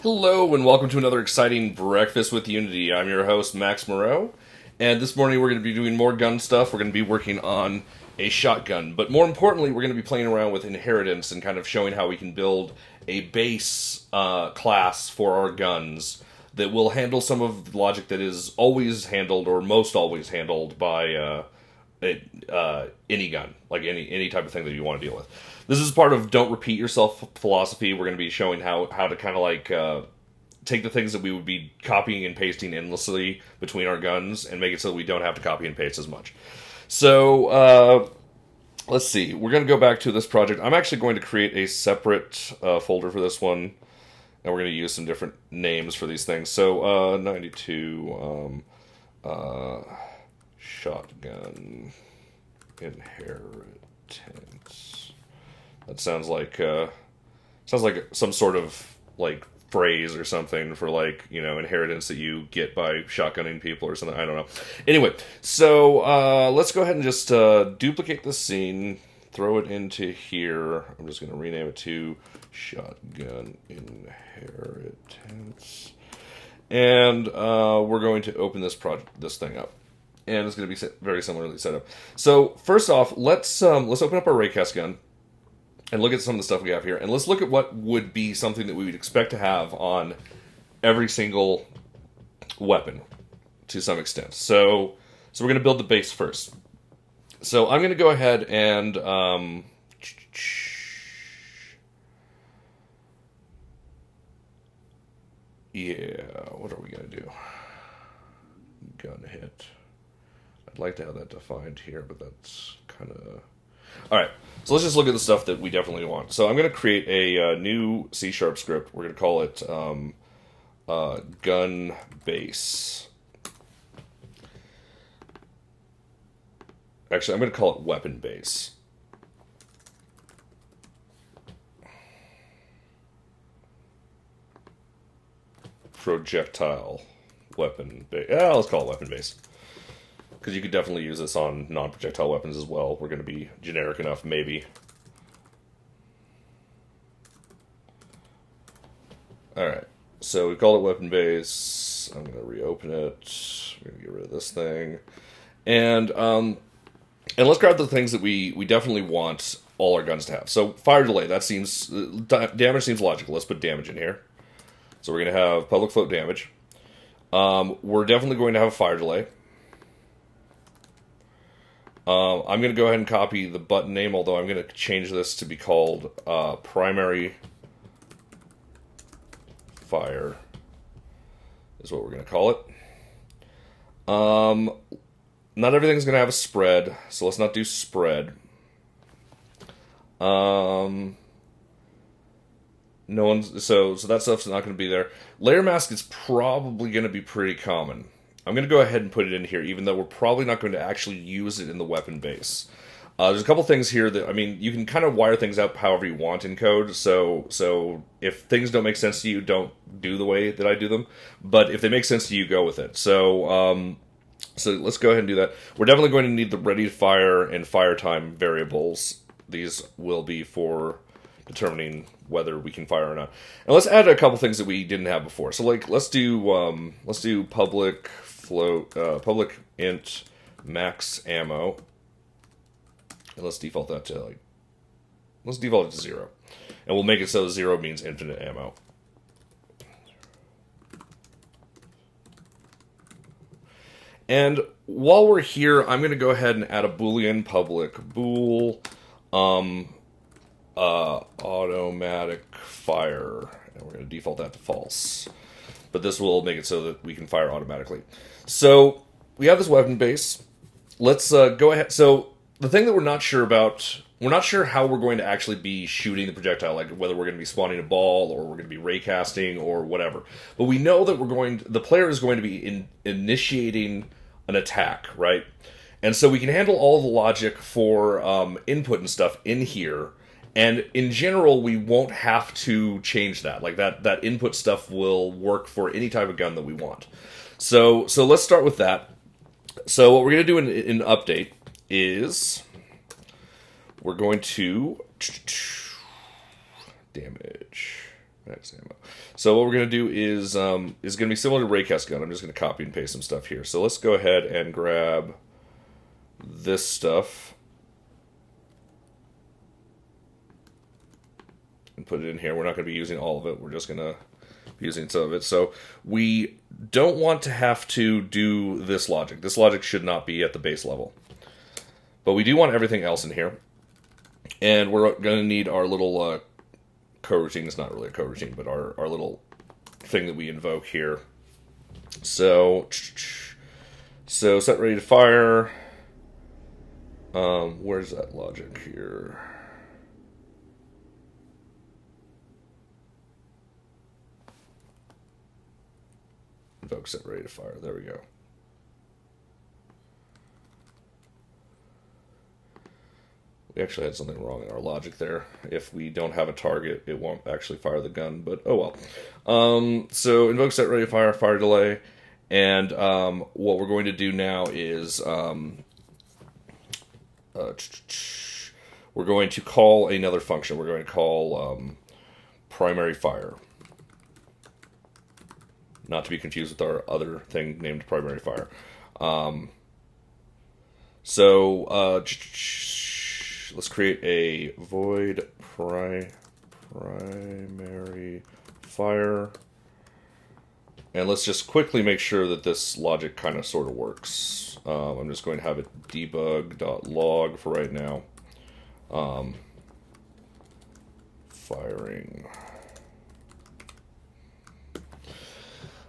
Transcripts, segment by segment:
Hello and welcome to another exciting Breakfast with Unity. I'm your host, Max Moreau, and this morning we're going to be doing more gun stuff. We're going to be working on a shotgun, but more importantly, we're going to be playing around with inheritance and kind of showing how we can build a base class for our guns that will handle some of the logic that is always handled or most always handled by any gun, like any type of thing that you want to deal with. This is part of don't repeat yourself philosophy. We're going to be showing how to kind of like take the things that we would be copying and pasting endlessly between our guns and make it so that we don't have to copy and paste as much. So let's see. We're going to go back to this project. I'm actually going to create a separate folder for this one, and we're going to use some different names for these things. So 92 shotgun inheritance. That sounds like some sort of like phrase or something for like, you know, inheritance that you get by shotgunning people or something. I don't know. Anyway, so let's go ahead and just duplicate this scene, throw it into here. I'm just going to rename it to shotgun inheritance, and we're going to open this thing up. And it's going to be very similarly set up. So first off, let's open up our raycast gun and look at some of the stuff we have here, and let's look at what would be something that we would expect to have on every single weapon to some extent. So we're going to build the base first. So I'm going to go ahead and what are we going to do? Gun hit. I'd like to have that defined here, but that's kind of... Alright, so let's just look at the stuff that we definitely want. So I'm going to create a new C# script. We're going to call it gun base. Actually, I'm going to call it weapon base. Projectile weapon base. Let's call it weapon base, because you could definitely use this on non-projectile weapons as well. We're going to be generic enough, maybe. Alright, so we call it weapon base. I'm going to reopen it. We're going to get rid of this thing. And let's grab the things that we definitely want all our guns to have. So fire delay, that seems... damage seems logical. Let's put damage in here. So we're going to have public float damage. We're definitely going to have a fire delay. I'm going to go ahead and copy the button name, although I'm going to change this to be called primary fire, is what we're going to call it. Not everything's going to have a spread, so let's not do spread. No one's so that stuff's not going to be there. Layer mask is probably going to be pretty common. I'm going to go ahead and put it in here, even though we're probably not going to actually use it in the weapon base. There's a couple things here that, I mean, you can kind of wire things up however you want in code, so if things don't make sense to you, don't do the way that I do them, but if they make sense to you, go with it. So let's go ahead and do that. We're definitely going to need the ready to fire and fire time variables. These will be for determining whether we can fire or not. And let's add a couple things that we didn't have before. So like let's do public float public int max ammo, and let's default that to let's default it to 0, and we'll make it so 0 means infinite ammo. And while we're here, I'm going to go ahead and add a boolean public bool automatic fire, and we're going to default that to false. But this will make it so that we can fire automatically. So we have this weapon base. Let's go ahead. So the thing that we're not sure about, we're not sure how we're going to actually be shooting the projectile, like whether we're going to be spawning a ball or we're going to be raycasting or whatever. But we know that the player is going to be initiating an attack, right? And so we can handle all the logic for input and stuff in here. And in general, we won't have to change that. Like that input stuff will work for any type of gun that we want. So let's start with that. So what we're going to do in update is we're going to damage. Max ammo. So what we're going to do is going to be similar to Raycast gun. I'm just going to copy and paste some stuff here. So let's go ahead and grab this stuff and put it in here. We're not going to be using all of it. We're just going to be using some of it. So we don't want to have to do this logic. This logic should not be at the base level. But we do want everything else in here. And we're going to need our little coroutine. It's not really a coroutine, but our little thing that we invoke here. So set ready to fire. Where's that logic here? Invoke set ready to fire. There we go. We actually had something wrong in our logic there. If we don't have a target, it won't actually fire the gun, but oh well. So invoke set ready to fire, fire delay, and what we're going to do now is we're going to call another function. We're going to call primary fire. Not to be confused with our other thing named primary fire. Let's create a void primary fire. And let's just quickly make sure that this logic kind of sort of works. I'm just going to have it debug.log for right now. Firing.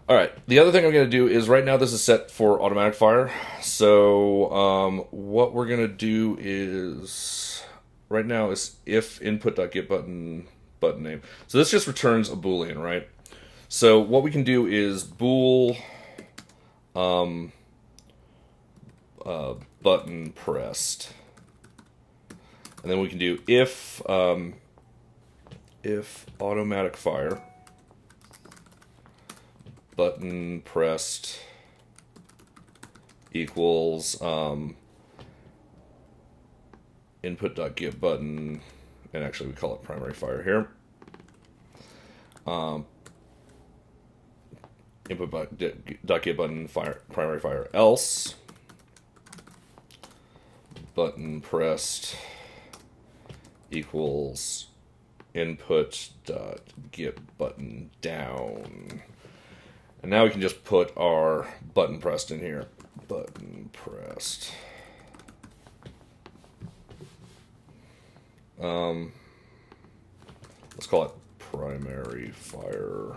All right, the other thing I'm going to do is right now this is set for automatic fire. So what we're going to do is right now is if input.getButton name. So this just returns a Boolean, right? So what we can do is bool button pressed, and then we can do if automatic fire button pressed equals input.getButton, and actually we call it primary fire here. Input.getButton fire primary fire else button pressed equals input.getButton down. And now we can just put our button pressed in here. Button pressed. Let's call it primary fire.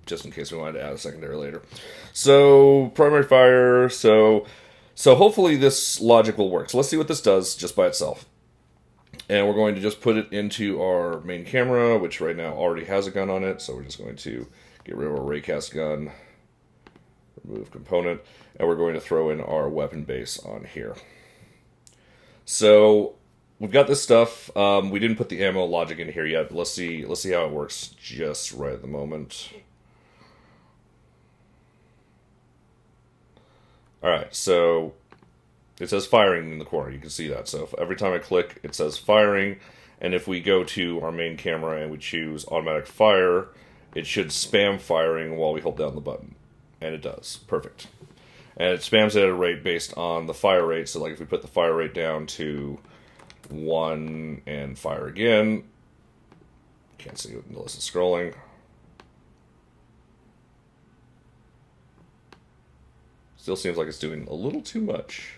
Just in case we wanted to add a secondary later. So primary fire. So hopefully this logic will work. So let's see what this does just by itself. And we're going to just put it into our main camera, which right now already has a gun on it. So we're just going to get rid of our Raycast gun, remove component, and we're going to throw in our weapon base on here. So we've got this stuff. We didn't put the ammo logic in here yet. But let's see how it works just right at the moment. All right, so it says firing in the corner. You can see that. So every time I click, it says firing. And if we go to our main camera and we choose automatic fire, it should spam firing while we hold down the button. And it does. Perfect. And it spams it at a rate based on the fire rate. So like if we put the fire rate down to 1 and fire again, can't see it unless it's scrolling. Still seems like it's doing a little too much.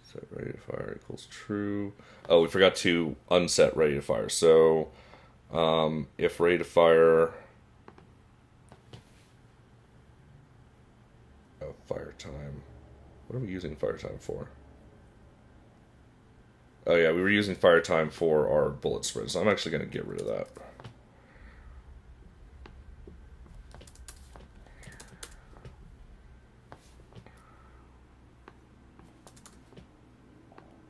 Set ready to fire equals true. Oh, we forgot to unset ready to fire. So if ready to fire, fire time. What are we using fire time for? Oh yeah, we were using fire time for our bullet spread, so I'm actually going to get rid of that.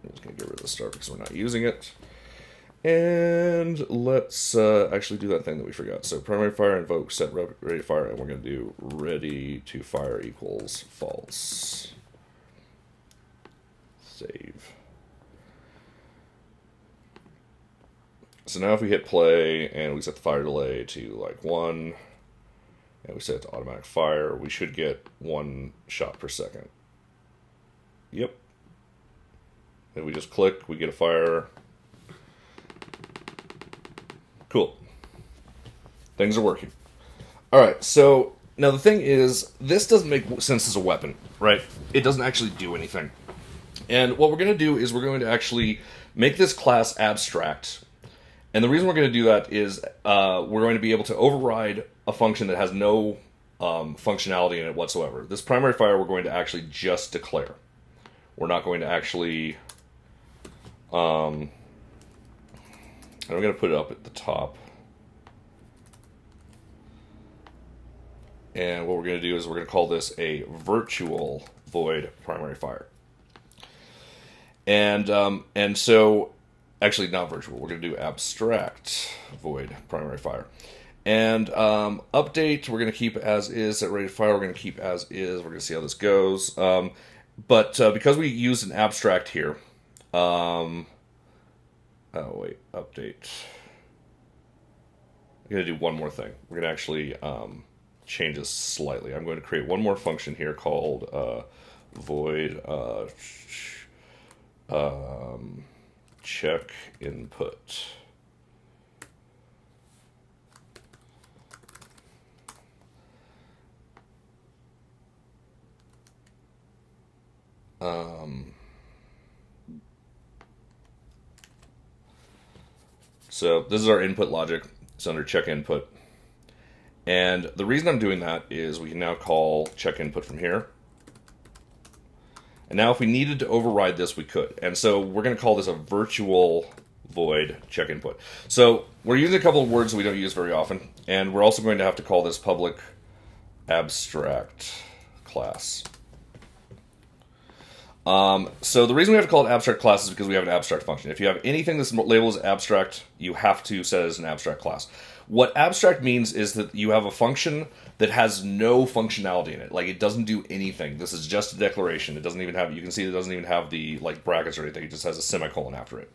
I'm just going to get rid of the start because we're not using it. And let's actually do that thing that we forgot. So primary fire invoke set ready to fire, and we're going to do ready to fire equals false. Save. So now if we hit play and we set the fire delay to like 1, and we set it to automatic fire, we should get 1 shot per second. Yep. And we just click, we get a fire. Cool. Things are working. Alright, so now the thing is, this doesn't make sense as a weapon, right? It doesn't actually do anything. And what we're going to do is we're going to actually make this class abstract. And the reason we're going to do that is we're going to be able to override a function that has no functionality in it whatsoever. This primary fire we're going to actually just declare. We're not going to actually... and I'm going to put it up at the top. And what we're going to do is we're going to call this a virtual void primary fire. And so... Actually, not virtual. We're going to do abstract void primary fire. And update, we're going to keep as is. Set ready to fire, we're going to keep as is. We're going to see how this goes. But because we use an abstract here... oh, wait. Update. I'm going to do one more thing. We're going to actually change this slightly. I'm going to create one more function here called void... check input. So this is our input logic. It's under check input. And the reason I'm doing that is we can now call check input from here. And now if we needed to override this, we could. And so we're going to call this a virtual void check input. So we're using a couple of words that we don't use very often. And we're also going to have to call this public abstract class. So the reason we have to call it abstract class is because we have an abstract function. If you have anything that's labeled as abstract, you have to set it as an abstract class. What abstract means is that you have a function that has no functionality in it. Like, it doesn't do anything. This is just a declaration. It doesn't even have, you can see it doesn't even have the, like, brackets or anything. It just has a semicolon after it.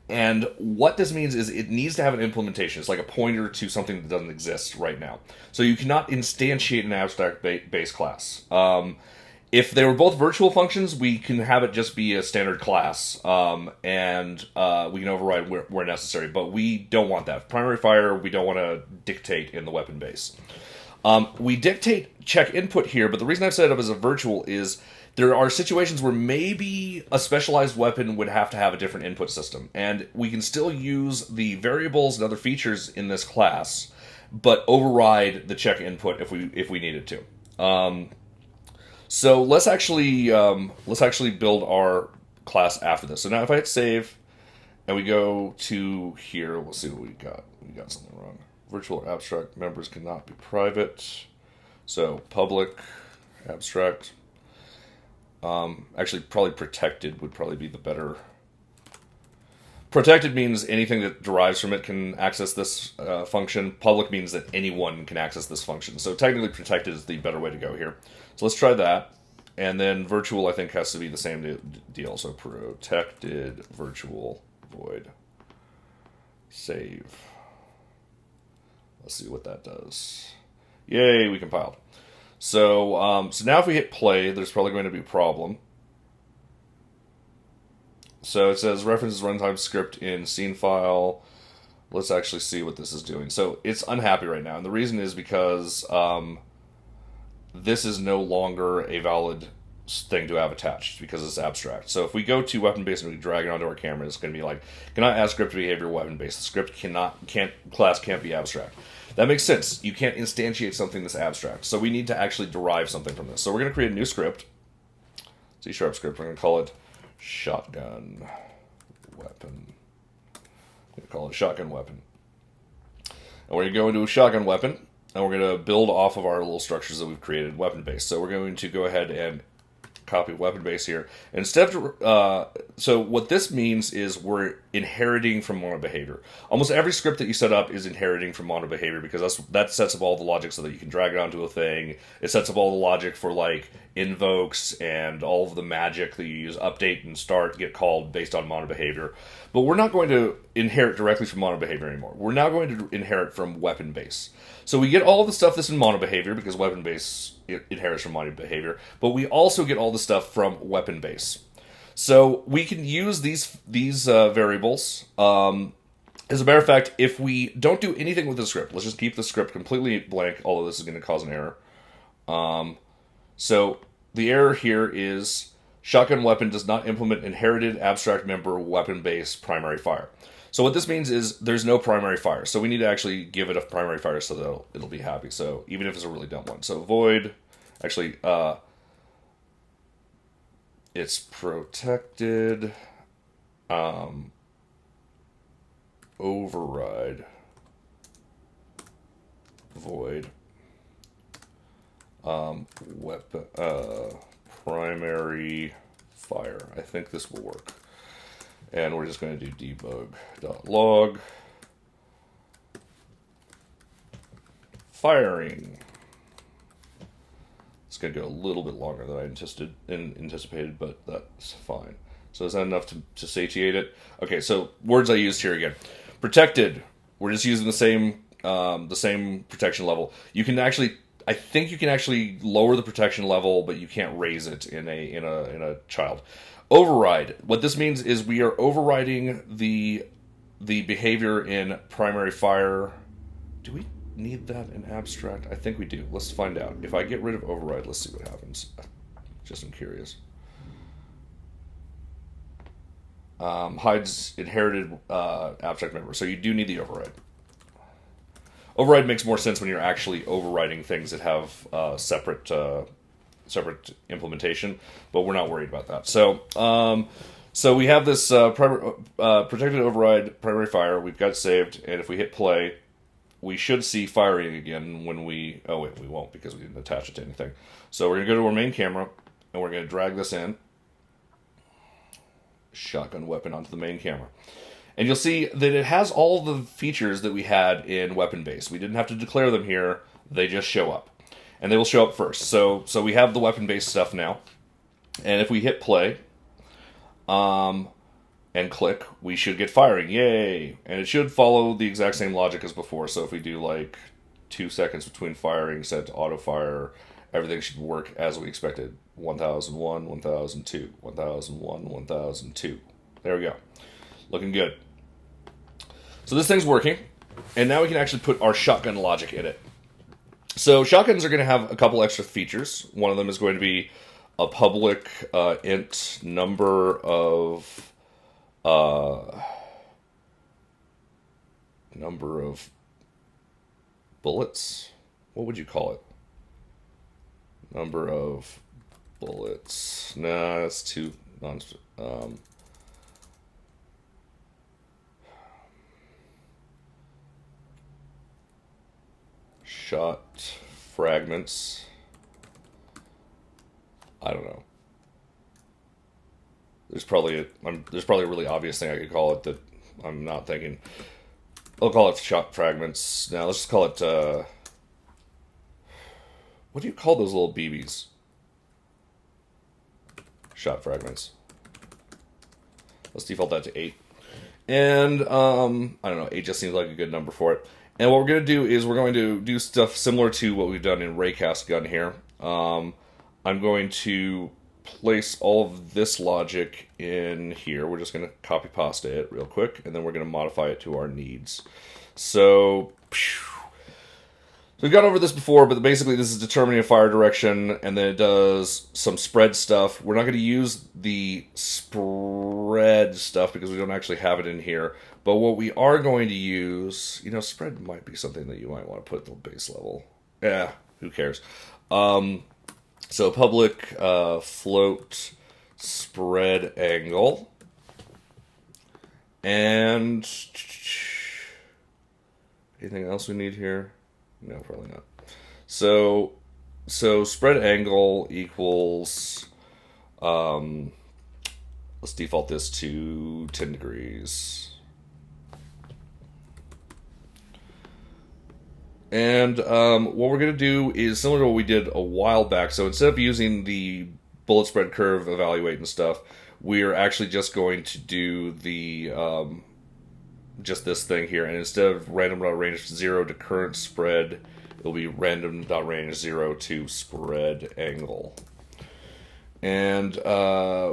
And what this means is it needs to have an implementation. It's like a pointer to something that doesn't exist right now. So you cannot instantiate an abstract base class. If they were both virtual functions, we can have it just be a standard class, and we can override where necessary, but we don't want that. Primary fire, we don't want to dictate in the weapon base. We dictate check input here, but the reason I've set it up as a virtual is there are situations where maybe a specialized weapon would have to have a different input system, and we can still use the variables and other features in this class, but override the check input if we needed to. So let's actually build our class after this. So now if I hit save and we go to here, we'll see what we got. We got something wrong. Virtual or abstract members cannot be private. So public, abstract. Actually, probably protected would probably be the better. Protected means anything that derives from it can access this function. Public means that anyone can access this function. So technically protected is the better way to go here. So let's try that. And then virtual, I think, has to be the same deal. So protected virtual void. Save. Let's see what that does. Yay, we compiled. So, so now if we hit play, there's probably going to be a problem. So it says references runtime script in scene file. Let's actually see what this is doing. So it's unhappy right now. And the reason is because this is no longer a valid thing to have attached because it's abstract. So if we go to weapon base and we drag it onto our camera, it's going to be like, cannot add script behavior weapon base. The script class can't be abstract. That makes sense. You can't instantiate something that's abstract. So we need to actually derive something from this. So we're going to create a new script. C# script. We're going to call it shotgun weapon. I'm going to call it shotgun weapon. And we're going to go into a shotgun weapon, and we're going to build off of our little structures that we've created weapon based. So we're going to go ahead and copy weapon base here. Instead of, so what this means is we're inheriting from mono behavior. Almost every script that you set up is inheriting from mono behavior because that sets up all the logic so that you can drag it onto a thing. It sets up all the logic for like invokes and all of the magic that you use, update and start, get called based on mono behavior. But we're not going to inherit directly from mono behavior anymore. We're now going to inherit from weapon base. So we get all the stuff that's in mono behavior because weapon base inherits from mono behavior, but we also get all the stuff from weapon base. So we can use these variables. As a matter of fact, if we don't do anything with the script, let's just keep the script completely blank, although this is going to cause an error. So the error here is shotgun weapon does not implement inherited abstract member weapon base primary fire. So what this means is there's no primary fire. So we need to actually give it a primary fire so that it'll be happy. So even if it's a really dumb one. So void, actually, it's protected, override, void, weapon, primary fire. I think this will work. And we're just going to do debug.log firing. It's going to go a little bit longer than I anticipated, but that's fine. So is that enough to satiate it? Okay, so words I used here again. Protected. We're just using the same protection level. You can actually, I think you can actually lower the protection level, but you can't raise it in a child. Override. What this means is we are overriding the behavior in primary fire. Do we need that in abstract? I think we do. Let's find out. If I get rid of override, let's see what happens. Just I'm curious. Hides inherited abstract member. So you do need the override. Override makes more sense when you're actually overriding things that have separate implementation, but we're not worried about that. So so we have this protected override primary fire. We've got it saved, and if we hit play, we should see firing again when we... Oh, wait, we won't because we didn't attach it to anything. So we're going to go to our main camera, and we're going to drag this in. Shotgun weapon onto the main camera. And you'll see that it has all the features that we had in weapon base. We didn't have to declare them here. They just show up. And they will show up first. So we have the weapon base stuff now. And if we hit play and click, we should get firing. Yay! And it should follow the exact same logic as before. So if we do like 2 seconds between firing, set to auto fire, everything should work as we expected. 1001, 1002, 1001, 1002. There we go. Looking good. So this thing's working. And now we can actually put our shotgun logic in it. So shotguns are going to have a couple extra features. One of them is going to be a public int number of bullets. What would you call it? Number of bullets. Nah, that's too shot fragments. I don't know. There's probably a really obvious thing I could call it that I'm not thinking. I'll call it shot fragments. Now let's just call it. What do you call those little BBs? Shot fragments. Let's default that to 8. And I don't know. 8 just seems like a good number for it. And what we're going to do is we're going to do stuff similar to what we've done in Raycast Gun here. I'm going to place all of this logic in here. We're just going to copy pasta it real quick, and then we're going to modify it to our needs. So we've gone over this before, but basically this is determining a fire direction, and then it does some spread stuff. We're not going to use the spread stuff because we don't actually have it in here. But what we are going to use, spread might be something that you might want to put at the base level. Yeah, who cares? So public float spread angle. And anything else we need here? No, probably not. So spread angle equals Let's default this to 10 degrees. And what we're going to do is similar to what we did a while back. So instead of using the bullet spread curve evaluate and stuff, we're actually just going to do the just this thing here. And instead of random.range 0 to current spread, it'll be random.range 0 to spread angle. And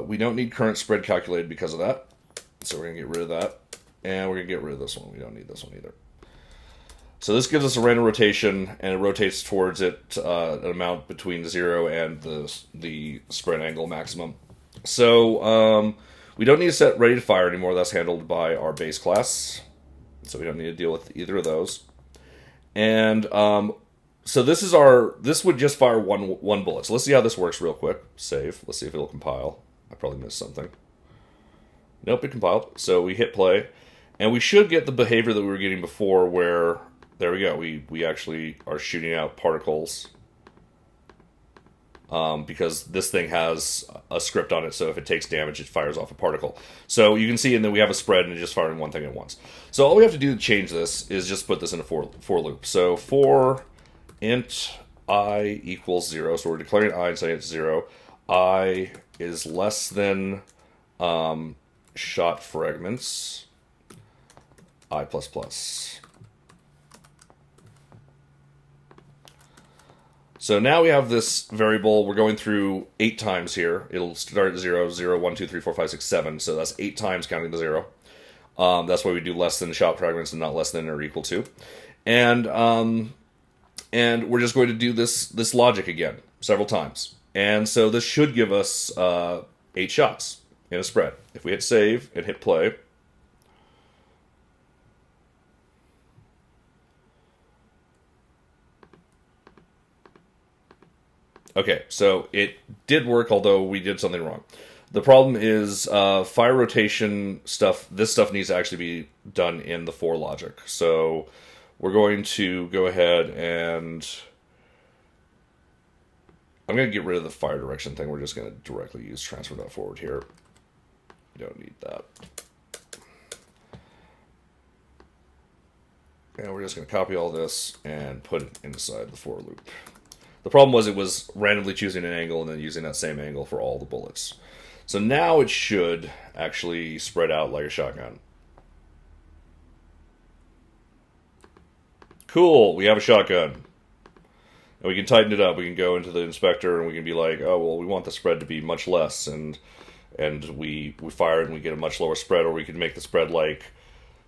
we don't need current spread calculated because of that. So we're going to get rid of that. And we're going to get rid of this one. We don't need this one either. So this gives us a random rotation, and it rotates towards it an amount between 0 and the spread angle maximum. So we don't need to set ready to fire anymore. That's handled by our base class. So we don't need to deal with either of those. And so this would just fire one bullet. So let's see how this works real quick. Save. Let's see if it'll compile. I probably missed something. Nope, it compiled. So we hit play, and we should get the behavior that we were getting before where, there we go, we actually are shooting out particles. Because this thing has a script on it, so if it takes damage, it fires off a particle. So you can see, and then we have a spread, and it's just firing one thing at once. So all we have to do to change this is just put this in a for loop. So for int I equals 0, so we're declaring I and saying it's 0. I is less than shot fragments, I++. So now we have this variable. We're going through 8 times here. It'll start at 0, 0, 1, 2, 3, 4, 5, 6, 7. So that's 8 times counting the 0. That's why we do less than shot fragments and not less than or equal to. And we're just going to do this logic again several times. And so this should give us 8 shots in a spread. If we hit save and hit play, okay, so it did work, although we did something wrong. The problem is fire rotation stuff. This stuff needs to actually be done in the for logic. So we're going to go ahead and I'm going to get rid of the fire direction thing. We're just going to directly use transfer.forward here. We don't need that. And we're just going to copy all this and put it inside the for loop. The problem was it was randomly choosing an angle and then using that same angle for all the bullets. So now it should actually spread out like a shotgun. Cool, we have a shotgun. And we can tighten it up. We can go into the inspector and we can be like, oh, well, we want the spread to be much less. And we fire it and we get a much lower spread. Or we can make the spread like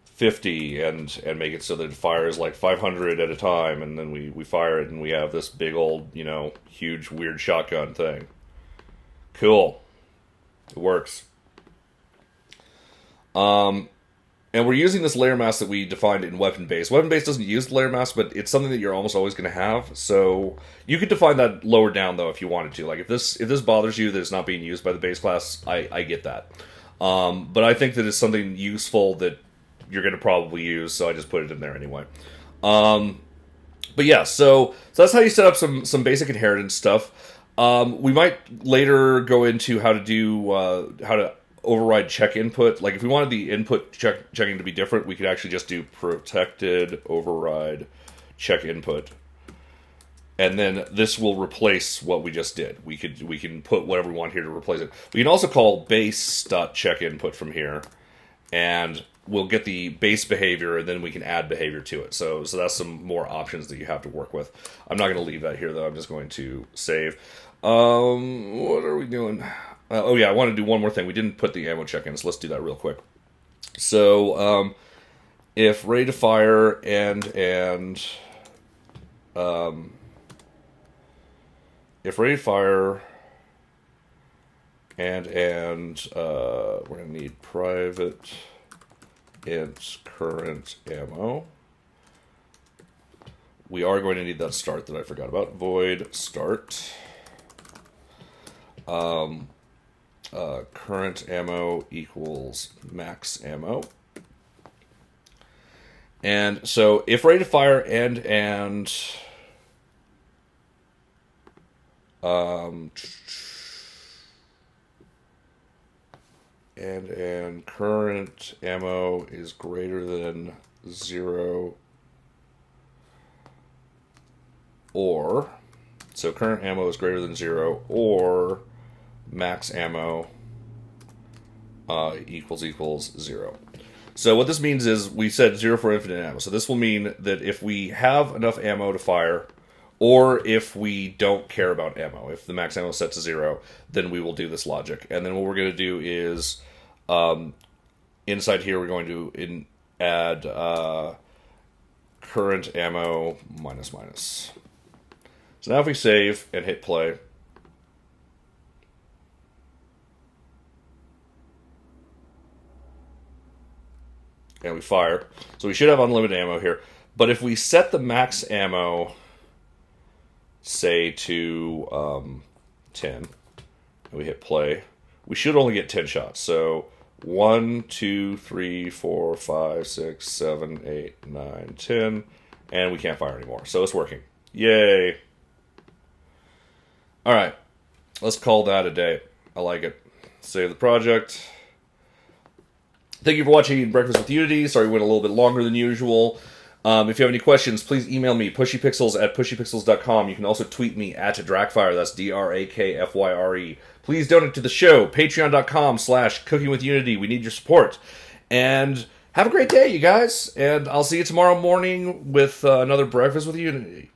50 and make it so that it fires like 500 at a time, and then we fire it and we have this big old, huge weird shotgun thing. Cool. It works. And we're using this layer mask that we defined in weapon base. Weapon base doesn't use the layer mask, but it's something that you're almost always going to have. So you could define that lower down though if you wanted to. Like if this bothers you that it's not being used by the base class, I get that. But I think that it's something useful that you're going to probably use, so I just put it in there anyway. But yeah, so that's how you set up some basic inheritance stuff. We might later go into how to do how to override check input. Like if we wanted the input checking to be different, we could actually just do protected override check input, and then this will replace what we just did. We can put whatever we want here to replace it. We can also call base.check input from here, and we'll get the base behavior, and then we can add behavior to it. So that's some more options that you have to work with. I'm not going to leave that here, though. I'm just going to save. What are we doing? Oh, yeah, I want to do one more thing. We didn't put the ammo check in, so let's do that real quick. So if ready to fire and if ready to fire and we're going to need private int current ammo. We are going to need that start that I forgot about. Void start. Current ammo equals max ammo. And so if ready to fire and and current ammo is greater than 0, or, so current ammo is greater than 0, or max ammo equals 0. So what this means is we said 0 for infinite ammo. So this will mean that if we have enough ammo to fire, or if we don't care about ammo, if the max ammo is set to 0, then we will do this logic. And then what we're going to do is, inside here, we're going to add current ammo minus minus. So now if we save and hit play, and we fire, so we should have unlimited ammo here. But if we set the max ammo, say to 10, and we hit play, we should only get 10 shots. So 1, 2, 3, 4, 5, 6, 7, 8, 9, 10, and we can't fire anymore. So it's working. Yay! All right, let's call that a day. I like it. Save the project. Thank you for watching Breakfast with Unity. Sorry we went a little bit longer than usual. If you have any questions, please email me, pushypixels@pushypixels.com. You can also tweet me at Drakfire. That's DRAKFYRE. Please donate to the show, patreon.com/cookingwithunity. We need your support. And have a great day, you guys. And I'll see you tomorrow morning with another Breakfast with Unity.